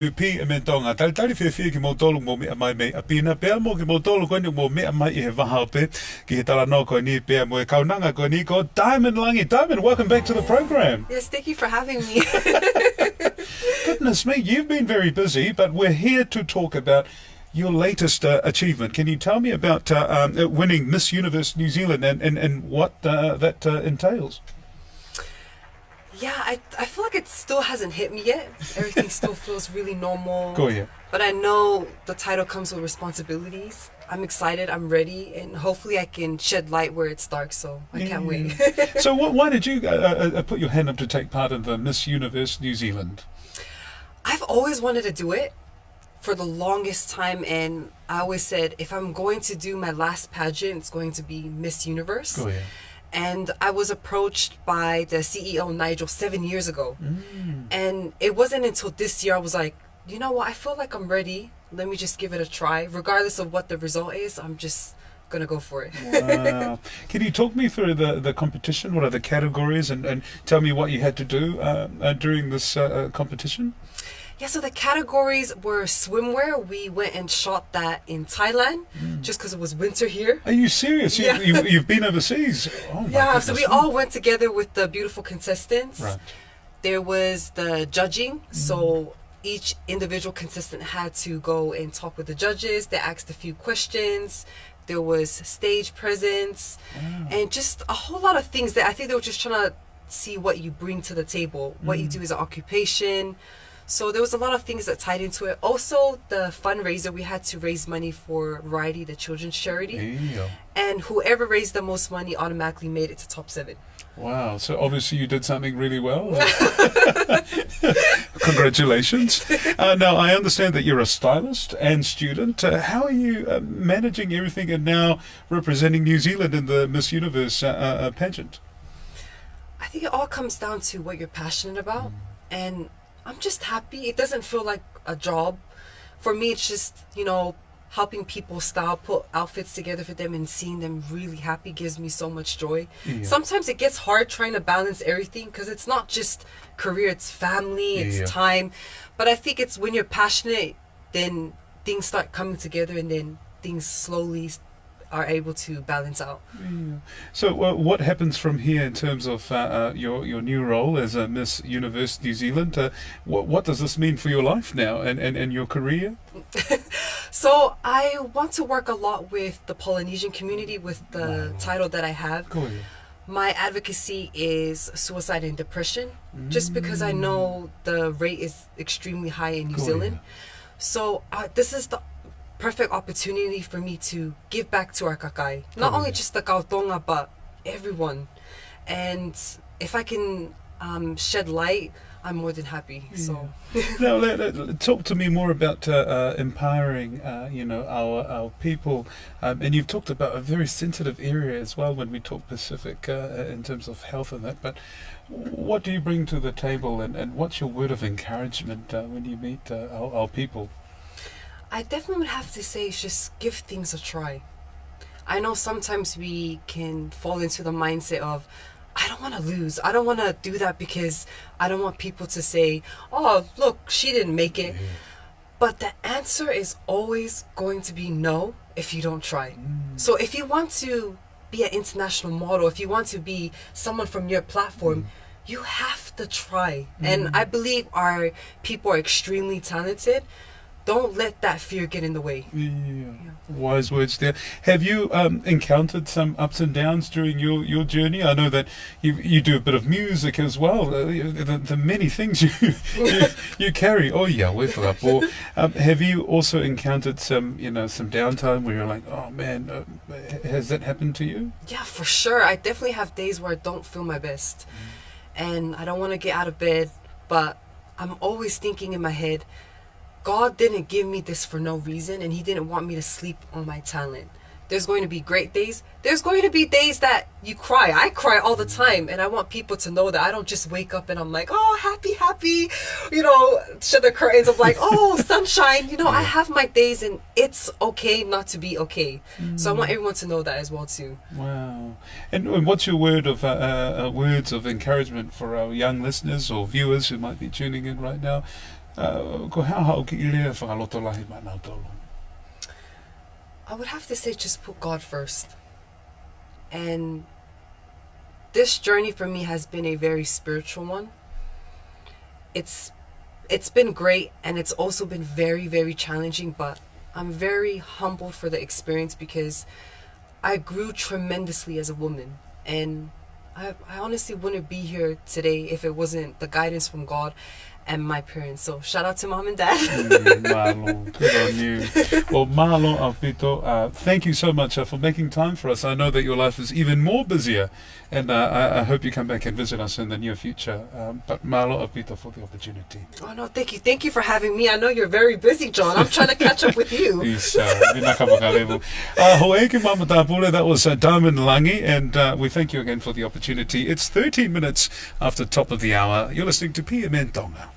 PMN Tonga Culture ki mo tolu mo me mai me apina pe mo ki mo tolu ko ni mo me mai e vaha pe ki he tala no ko ni pe mo e kaunanga ko ni ko Diamond Langi. Diamond, welcome back to the program. Yes, thank you for having me. Goodness me, you've been very busy, but we're here to talk about your latest achievement. Can you tell me about winning Miss Universe New Zealand and what that entails? Yeah, I feel like it still hasn't hit me yet. Everything still feels really normal. Go ahead. But I know the title comes with responsibilities. I'm excited, I'm ready, and hopefully I can shed light where it's dark, so I can't wait. So why did you put your hand up to take part in the Miss Universe New Zealand? I've always wanted to do it for the longest time, and I always said if I'm going to do my last pageant, it's going to be Miss Universe. Go ahead. And I was approached by the CEO, Nigel, 7 years ago. And it wasn't until this year I was like, you know what, I feel like I'm ready. Let me just give it a try. Regardless of what the result is, I'm just going to go for it. Wow. Can you talk me through the competition? What are the categories? And tell me what you had to do during this competition? Yeah, so the categories were swimwear. We went and shot that in Thailand just because it was winter here. Are you serious? Yeah. You've been overseas? Oh my Yeah, so goodness. we all went together with the beautiful contestants. Right. There was the judging. So each individual contestant had to go and talk with the judges. They asked a few questions. There was stage presence and just a whole lot of things that I think they were just trying to see what you bring to the table, what you do as an occupation. So there was a lot of things that tied into it. Also, the fundraiser, we had to raise money for Variety, the children's charity. Yeah. And whoever raised the most money automatically made it to top 7. Wow. So obviously you did something really well. Congratulations. Now, I understand that you're a stylist and student. How are you managing everything and now representing New Zealand in the Miss Universe pageant? I think it all comes down to what you're passionate about. And I'm just happy. It doesn't feel like a job. For me, it's just, helping people style, put outfits together for them and seeing them really happy gives me so much joy. Yeah. Sometimes it gets hard trying to balance everything because it's not just career, it's family, it's time. But I think it's when you're passionate, then things start coming together and then things slowly are able to balance out. Yeah. So what happens from here in terms of your new role as a Miss Universe New Zealand? What does this mean for your life now and your career? So I want to work a lot with the Polynesian community with the title that I have. Go ahead. My advocacy is suicide and depression, just because I know the rate is extremely high in New Zealand. So this is the perfect opportunity for me to give back to our kakai. Not only just the kautonga, but everyone. And if I can shed light, I'm more than happy. So now, talk to me more about empowering, our people. And you've talked about a very sensitive area as well when we talk Pacific in terms of health and that. But what do you bring to the table, and what's your word of encouragement when you meet our people? I definitely would have to say just give things a try. I know sometimes we can fall into the mindset of, I don't want to lose. I don't want to do that because I don't want people to say, oh, look, she didn't make it. But the answer is always going to be no if you don't try. So if you want to be an international model, if you want to be someone from your platform, you have to try. And I believe our people are extremely talented. Don't let that fear get in the way. Yeah. Wise words there. Have you encountered some ups and downs during your journey? I know that you do a bit of music as well. The many things you carry. Oh yeah, we're up. Or have you also encountered some downtime where you're like, oh man, has that happened to you? Yeah, for sure. I definitely have days where I don't feel my best, and I don't want to get out of bed. But I'm always thinking in my head, God didn't give me this for no reason, and He didn't want me to sleep on my talent. There's going to be great days. There's going to be days that you cry. I cry all the time, and I want people to know that I don't just wake up and I'm like, oh, happy, shut the curtains. I'm like, oh, sunshine. I have my days, and it's okay not to be okay. So I want everyone to know that as well too. Wow. And what's your words of encouragement for our young listeners or viewers who might be tuning in right now? Ko hea hao ki I lea whakaloto lahi mai nau tolu. I would have to say just put God first. And this journey for me has been a very spiritual one. It's been great, and it's also been very, very challenging, but I'm very humbled for the experience because I grew tremendously as a woman, and I honestly wouldn't be here today if it wasn't the guidance from God and my parents. So shout out to mom and dad. Malo, good on you. Well, malo Alpito, thank you so much for making time for us. I know that your life is even more busier, and I hope you come back and visit us in the near future. But malo Alpito for the opportunity. Oh no, thank you. Thank you for having me. I know you're very busy, John. I'm trying to catch up with you. That was Diamond Langi, and we thank you again for the opportunity. It's 13 minutes after top of the hour. You're listening to PMN Tonga.